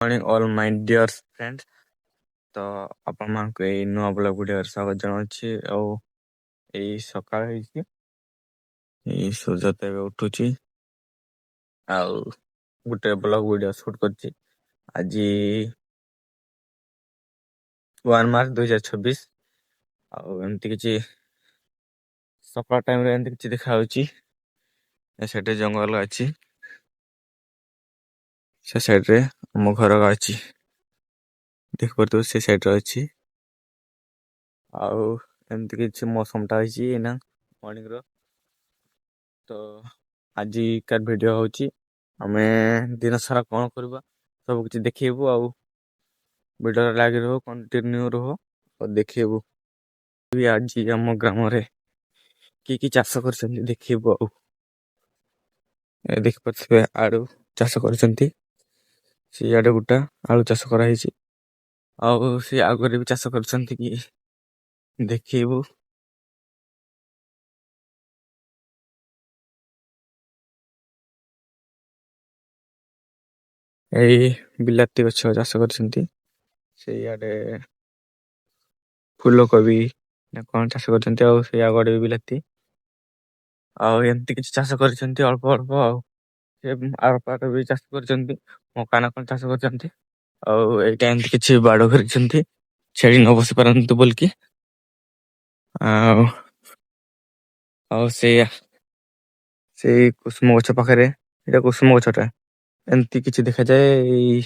Morning all my dear friends। ତ ଆପଣମାନଙ୍କୁ ଏଇ ନୂଆ ବ୍ଲଗ ଭିଡ଼ିଓରେ ସ୍ୱାଗତ ଜଣାଉଛି। ଆଉ ଏଇ ସକାଳ ହେଇଛି, ଏଇ ସୂର୍ଯ୍ୟ ତ ଏବେ ଉଠୁଛି। ଆଉ ଗୋଟେ ବ୍ଲଗ ଭିଡ଼ିଓ ସୁଟ୍ କରିଛି ଆଜି 1 ମାର୍ଚ୍ଚ 2026। ଆଉ ଏମିତି କିଛି ସକାଳ ଟାଇମ୍ରେ ଏମିତି କିଛି ଦେଖାଯାଉଛି। ସେଠି ଜଙ୍ଗଲ ଅଛି, ସେ ସାଇଡ଼୍ରେ ଆମ ଘର ଅଛି, ଦେଖିପାରୁଥିବ ସେ ସାଇଡ଼୍ରେ ଅଛି। ଆଉ ଏମିତି କିଛି ମୌସମଟା ହେଇଛି ଏଇନା ମର୍ଣ୍ଣିଂର। ତ ଆଜିକା ଭିଡ଼ିଓ ହେଉଛି ଆମେ ଦିନ ସାରା କ'ଣ କରିବା ସବୁ କିଛି ଦେଖେଇବୁ। ଆଉ ଭିଡ଼ିଓରେ ଲାଗି ରୁହ, କଣ୍ଟିନ୍ୟୁ ରୁହ ଆଉ ଦେଖେଇବୁ। ଆଜି ଆମ ଗ୍ରାମରେ କି କି ଚାଷ କରିଛନ୍ତି ଦେଖେଇବୁ। ଆଉ ଦେଖିପାରୁଥିବେ ଆଳୁ ଚାଷ କରିଛନ୍ତି, ସିଆଡ଼େ ଗୋଟା ଆଳୁ ଚାଷ କରାହେଇଛି। ଆଉ ସେ ଆଗରେ ବି ଚାଷ କରିଛନ୍ତି କି ଦେଖେଇବୁ। ଏଇ ବିଲାତି ଗଛ ଚାଷ କରିଛନ୍ତି, ସେଇଆଡ଼େ ଫୁଲକୋବି ନା କ'ଣ ଚାଷ କରିଛନ୍ତି। ଆଉ ସେଇ ଆଗରେ ବି ବିଲାତି, ଆଉ ଏମିତି କିଛି ଚାଷ କରିଛନ୍ତି ଅଳ୍ପ ଅଳ୍ପ। ଆଉ ସେ ଆରପାଟ ବି ଚାଷ କରିଛନ୍ତି, ମକା ନା କ'ଣ ଚାଷ କରିଛନ୍ତି। ଆଉ ଏଇଟା ଏମିତି କିଛି ବାଡ଼ କରିଛନ୍ତି ଛେଳି ନ ବସି ପାରନ୍ତୁ ବୋଲିକି। ଆଉ ଆଉ ସେଇ କୁସୁମ ଗଛ ପାଖରେ, ଏଇଟା କୁସୁମ ଗଛଟା ଏମିତି କିଛି ଦେଖାଯାଏ। ଏଇ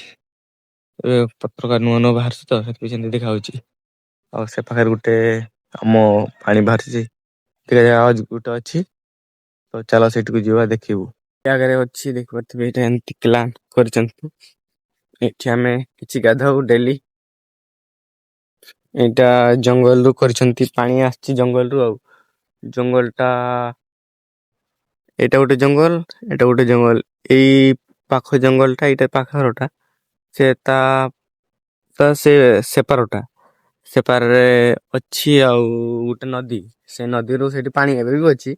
ପତ୍ରକା ନୂଆ ନୂଆ ବାହାରିଛି ତ ସେଥିପାଇଁ ସେମିତି ଦେଖାଯାଉଛି। ଆଉ ସେ ପାଖରେ ଗୋଟେ ଆମ ପାଣି ବାହାରିଛି, ଗୋଟେ ଅଛି। ତ ଚାଲ ସେଇଠିକୁ ଯିବା, ଦେଖିବୁ। ଆଗରେ ଅଛି ଦେଖିପାରୁଥିବେ, ଏଇଟା ଏମିତି ପ୍ଲାନ୍ କରିଛନ୍ତି। ଏଠି ଆମେ କିଛି ଗାଧାଉ ଡେଲି। ଏଇଟା ଜଙ୍ଗଲରୁ କରିଛନ୍ତି, ପାଣି ଆସିଛି ଜଙ୍ଗଲରୁ। ଆଉ ଜଙ୍ଗଲଟା ଏଇଟା ଗୋଟେ ଜଙ୍ଗଲ, ଏଇଟା ଗୋଟେ ଜଙ୍ଗଲ। ଏଇ ପାଖ ଜଙ୍ଗଲଟା, ଏଇଟା ପାଖ ଘରଟା, ସେ ସେ ସେପାରରେ ଅଛି। ଆଉ ଗୋଟେ ନଦୀ, ସେ ନଦୀରୁ ସେଇଠି ପାଣି ଏବେ ବି ଅଛି।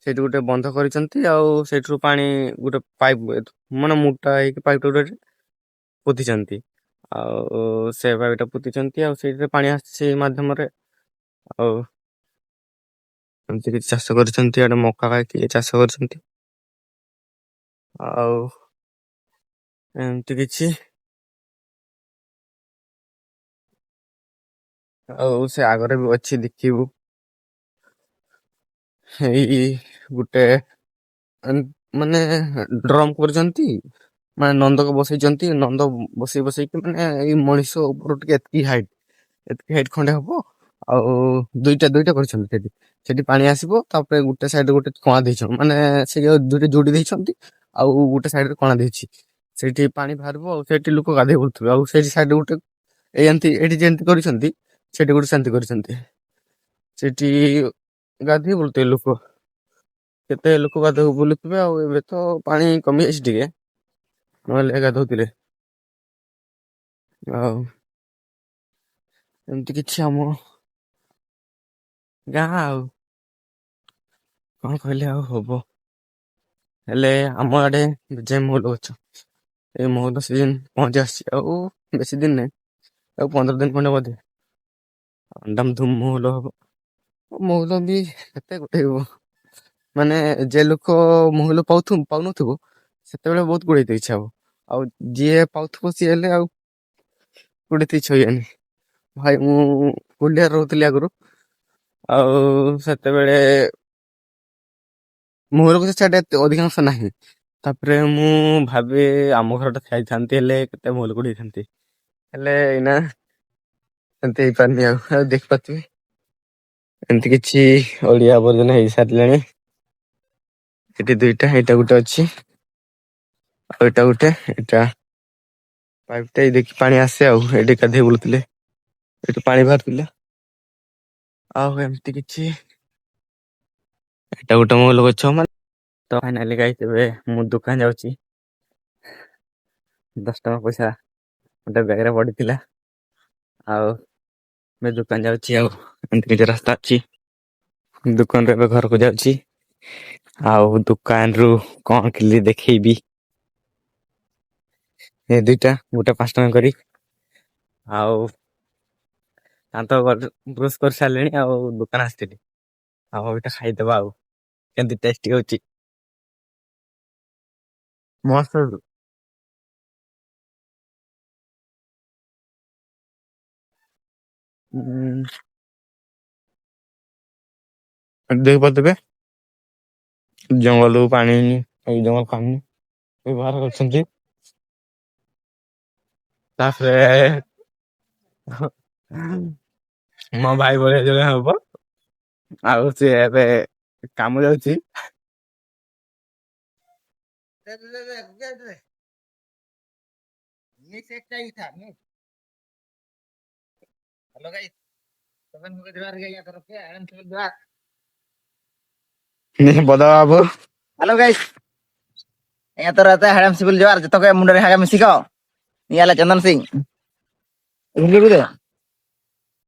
ସେଇଠି ଗୋଟେ ବନ୍ଧ କରିଛନ୍ତି, ଆଉ ସେଇଠୁ ପାଣି ଗୋଟେ ପାଇପ୍ ମାନେ ମୋଟା ହେଇକି ପାଇପ୍ ଗୋଟେ ପୋତିଛନ୍ତି। ଆଉ ସେ ପାଇପଟା ପୋତିଛନ୍ତି, ଆଉ ସେଇଥିରେ ପାଣି ଆସିଛି ସେଇ ମାଧ୍ୟମରେ। ଆଉ ଏମିତି କିଛି ଚାଷ କରିଛନ୍ତି, ଆଡ଼େ ମକା କିଏ ଚାଷ କରିଛନ୍ତି। ଆଉ ଏମିତି କିଛି, ଆଉ ସେ ଆଗରେ ବି ଅଛି ଦେଖିବୁ। ଏଇ ଗୋଟେ ମାନେ ଡ୍ରମ୍ କରିଛନ୍ତି, ମାନେ ନନ୍ଦକ ବସେଇଛନ୍ତି। ନନ୍ଦ ବସେଇକି ମାନେ ଏଇ ମଣିଷ ଉପରୁ ଟିକେ ଏତିକି ହାଇଟ୍ ଖଣ୍ଡେ ହବ। ଆଉ ଦୁଇଟା କରିଛନ୍ତି ସେଠି। ସେଠି ପାଣି ଆସିବ, ତାପରେ ଗୋଟେ ସାଇଡ୍ ଗୋଟେ କଣା ଦେଇଛନ୍ତି, ମାନେ ସେ ଦୁଇଟା ଯୋଡି ଦେଇଛନ୍ତି। ଆଉ ଗୋଟେ ସାଇଡରେ କଣା ଦେଇଛି, ସେଇଠି ପାଣି ବାହାରିବ। ଆଉ ସେଇଠି ଲୋକ ଗାଧେଇ ପଡୁଥିବେ। ଆଉ ସେଇଠି ସାଇଡ୍ ଗୋଟେ ଏଇଠି ଯେମିତି କରିଛନ୍ତି, ସେଠି ଗୋଟେ ସେମିତି କରିଛନ୍ତି। ସେଠି ଗାଧେଇ ପଡୁଥିବେ ଲୋକ, କେତେ ଲୋକ ଗାଧୋଇ ବୁଲୁଥିବେ। ଆଉ ଏବେ ତ ପାଣି କମି ଯାଇଛି ଟିକେ, ନହେଲେ ଗାଧୋଉଥିଲେ। ଆଉ ଏମିତି କିଛି ଆମ ଗାଁ, ଆଉ କ'ଣ କହିଲେ ଆଉ ହବ। ହେଲେ ଆମ ଆଡେ ଯେ ମହୁଲ ଗଛ, ଏଇ ମହୁଲ ସିଜିନ୍ ପହଞ୍ଚି ଆସିଛି। ଆଉ ବେଶୀ ଦିନ ନାହିଁ, ଆଉ 15 ଦିନ ଖଣ୍ଡେ ବୋଧେ ଧୁମ୍ ମହୁଲ ହବ। ମହୁଲ ବି କେତେ ଗୋଟେ ହବ, ମାନେ ଯେ ଲୋକ ମହୁଲ ପାଉନଥିବ, ସେତେବେଳେ ବହୁତ ଗୁଡେଇତେ ଇଚ୍ଛା ହବ। ଆଉ ଯିଏ ପାଉଥିବ ସିଏ ହେଲେ ଆଉ ଗୁଡେଇତେ ଇଚ୍ଛା ହୁଏନି। ଭାଇ ମୁଁ କୁଲିଆରେ ରହୁଥିଲି ଆଗରୁ, ଆଉ ସେତେବେଳେ ମହୁଲ ଗଛ ସିଆଡେ ଏତେ ଅଧିକାଂଶ ନାହିଁ। ତାପରେ ମୁଁ ଭାବେ ଆମ ଘରଟା ଖାଇଥାନ୍ତି, ହେଲେ କେତେ ମହୁଲ ଗୁଡେଇଥାନ୍ତି। ହେଲେ ଏଇନା ଏମିତି ହେଇପାରୁନି। ଆଉ ଦେଖିପାରୁଥିବେ ଏମିତି କିଛି ଅଳିଆ ଆବର୍ଜନା ହେଇସାରିଲାଣି। ଏଠି ଦୁଇଟା, ଏଇଟା ଗୋଟେ ଅଛି, ଆଉ ଏଇଟା ଗୋଟେ। ଏଇଟା ପାଇପଟା ଦେଖି ପାଣି ଆସେ, ଆଉ ଏଇଠି ଗାଧେଇ ବୁଲୁଥିଲେ, ଏଇଠୁ ପାଣି ବାହାରୁଥିଲା। ଆଉ ଏମିତି କିଛି, ଏଇଟା ଗୋଟେ ମହୁଲ ଗଛ। ମାନେ ତ ଫାଇନାଲି ଗାଇସ୍, ଏବେ ମୁଁ ଦୋକାନ ଯାଉଛି। 10 ଟଙ୍କା ପଇସା ଗୋଟେ ବ୍ୟାଗରେ ପଡିଥିଲା। ଆଉ ଏବେ ଦୋକାନ ଯାଉଛି। ଆଉ ଏମିତି କିଛି ରାସ୍ତା ଅଛି, ଦୋକାନରୁ ଏବେ ଘରକୁ ଯାଉଛି। ଆଉ ଦୋକାନରୁ କ'ଣ କିଣିଲି ଦେଖେଇବି। ଏ ଦୁଇଟା ଗୋଟେ 5 ଟଙ୍କା କରି ଆଉ ଦାନ୍ତ ବ୍ରସ୍ କରି ସାରିଲେଣି ଆଉ ଦୋକାନ ଆସିଥିଲି ଆଉ ଏଇଟା ଖାଇଦବା ଆଉ କେମିତି ଟେଷ୍ଟି ହଉଛି ମସ୍ତ ଦେଖିପାରୁଥିବେ ଜଙ୍ଗଲରୁ ପାଣି ଏଇ ଜଙ୍ଗଲ ପାଣି ବ୍ୟବହାର କରୁଛନ୍ତି ତାପରେ ମୋ ଭାଇ ଭଳିଆ ଜଣେ ହବ ଆଉ ସିଏ ଏବେ କାମ ଯାଉଛି बदा बाबू हेलो गाइस यहाँ तो रहता है हरम सिविल जवार जो तो के मुंडे हागा मिसिको नियाला चंदन सिंह